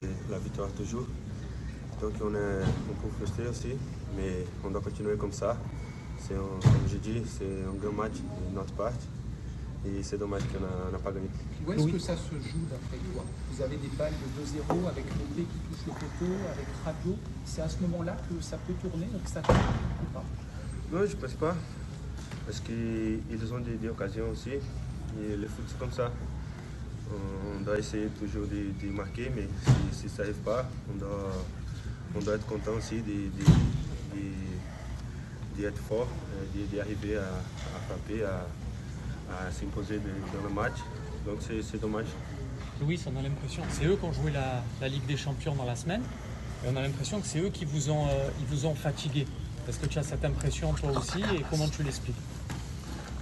La victoire toujours. Donc on est un peu frustré aussi, mais on doit continuer comme ça. Comme je dis, c'est un grand match de notre part et c'est dommage qu'on n'a pas gagné. Où est-ce que ça se joue d'après toi? Vous avez des balles de 2-0 avec Lopé qui touche le poteau, avec Rabiot. C'est à ce moment-là que ça peut tourner ou que ça tourne ou pas? Non, je ne pense pas. Parce qu'ils ont des occasions aussi. Et le foot, c'est comme ça. On doit essayer toujours de marquer, mais si ça n'arrive pas, on doit être content aussi d'être fort, d'arriver à frapper, à s'imposer dans le match. Donc c'est dommage. Louis, on a l'impression, c'est eux qui ont joué la Ligue des Champions dans la semaine, et on a l'impression que c'est eux qui vous ont fatigué. Est-ce que tu as cette impression toi aussi et comment tu l'expliques?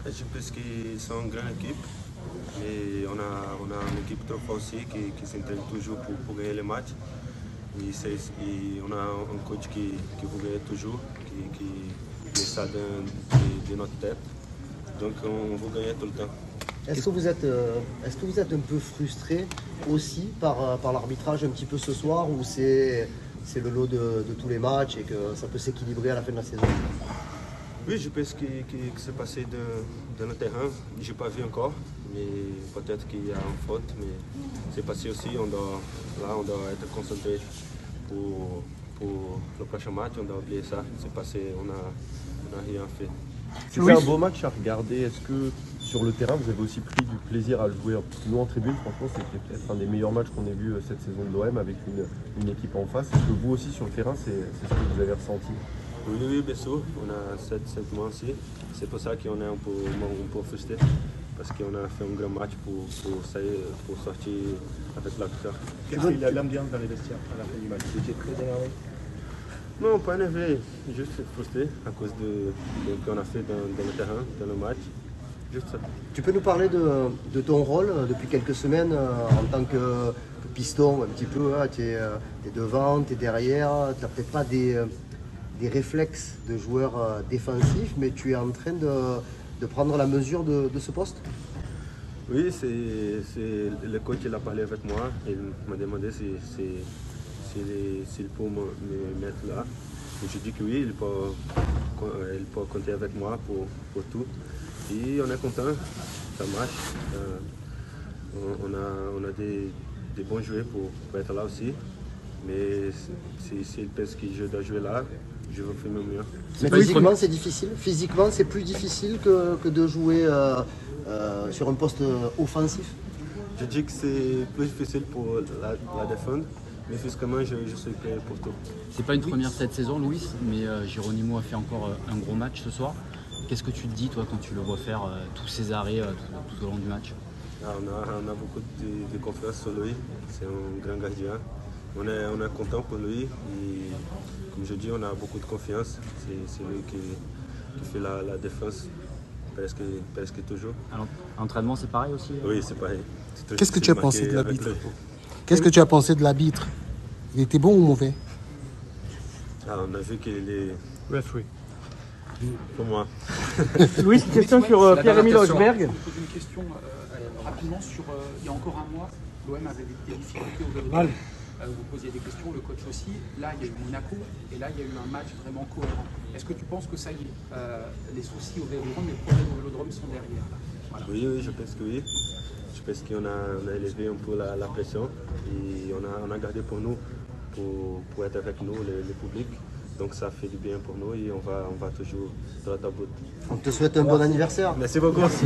Je pense qu'ils sont une grande équipe. Et on a une équipe trop forte aussi qui s'entraîne toujours pour gagner les matchs. Et on a un coach qui veut gagner toujours, qui met ça de notre tête. Donc on veut gagner tout le temps. Est-ce que vous êtes un peu frustré aussi par l'arbitrage un petit peu ce soir, ou c'est le lot de tous les matchs et que ça peut s'équilibrer à la fin de la saison? Oui, je pense que c'est passé dans le terrain. Je n'ai pas vu encore, mais peut-être qu'il y a une faute. Mais c'est passé aussi. On doit être concentré pour le prochain match. On doit oublier ça. C'est passé, on n'a rien fait. C'était un beau match à regarder. Est-ce que sur le terrain, vous avez aussi pris du plaisir à le jouer? Nous, en tribune, franchement, c'était peut-être un des meilleurs matchs qu'on ait vu cette saison de l'OM avec une équipe en face. Est-ce que vous aussi, sur le terrain, c'est ce que vous avez ressenti? Oui, bien sûr. On a 7 mois aussi. C'est pour ça qu'on est un peu frustré. Parce qu'on a fait un grand match pour sortir avec la victoire. Quelle est l'ambiance dans les vestiaires à la fin du match? Vous étiez très énervé? Non, pas énervé. Juste frustré à cause de ce qu'on a fait dans le terrain, dans le match. Juste ça. Tu peux nous parler de ton rôle depuis quelques semaines en tant que piston un petit peu? Tu es devant, tu es derrière, tu n'as peut-être pas des réflexes de joueur défensif, mais tu es en train de prendre la mesure de ce poste? Oui, le coach il a parlé avec moi. Il m'a demandé s'il peut me mettre là. Et je dis que oui, il peut compter avec moi pour tout. Et on est content, ça marche. On a des bons joueurs pour être là aussi. Mais s'il pense que je dois jouer là, je vais faire mon mieux. Mais physiquement, c'est difficile. Physiquement, c'est plus difficile que de jouer sur un poste offensif. Je dis que c'est plus difficile pour la défendre, mais physiquement, je suis prêt pour tout. C'est pas une première cette saison, Louis, mais Geronimo a fait encore un gros match ce soir. Qu'est-ce que tu te dis, toi, quand tu le vois faire tous ces arrêts tout au long du match? On a beaucoup de confiance sur lui. C'est un grand gardien. On est content pour lui. Et comme je dis, on a beaucoup de confiance. C'est lui qui fait la défense presque toujours. Alors, l'entraînement, c'est pareil aussi? Oui, c'est pareil. Qu'est-ce que tu as pensé de l'arbitre? Qu'est-ce que tu as pensé de l'arbitre? Il était bon ou mauvais? On a vu qu'il est... Referee. Pour moi. Louis, une question sur Pierre-Emile Højbjerg. Je vous pose une question rapidement sur... il y a encore un mois, l'OM avait des difficultés au Vélodrome. Vous posiez des questions, le coach aussi. Là, il y a eu Monaco et là, il y a eu un match vraiment cohérent. Est-ce que tu penses que ça y est, les soucis au Vélodrome, les problèmes au Vélodrome sont derrière là? Voilà. Oui, je pense que oui. Je pense qu'on a élevé un peu la pression et on a gardé pour nous, pour être avec nous, le public. Donc ça fait du bien pour nous et on va toujours droit à bout. On te souhaite un bon anniversaire. Merci beaucoup. Merci.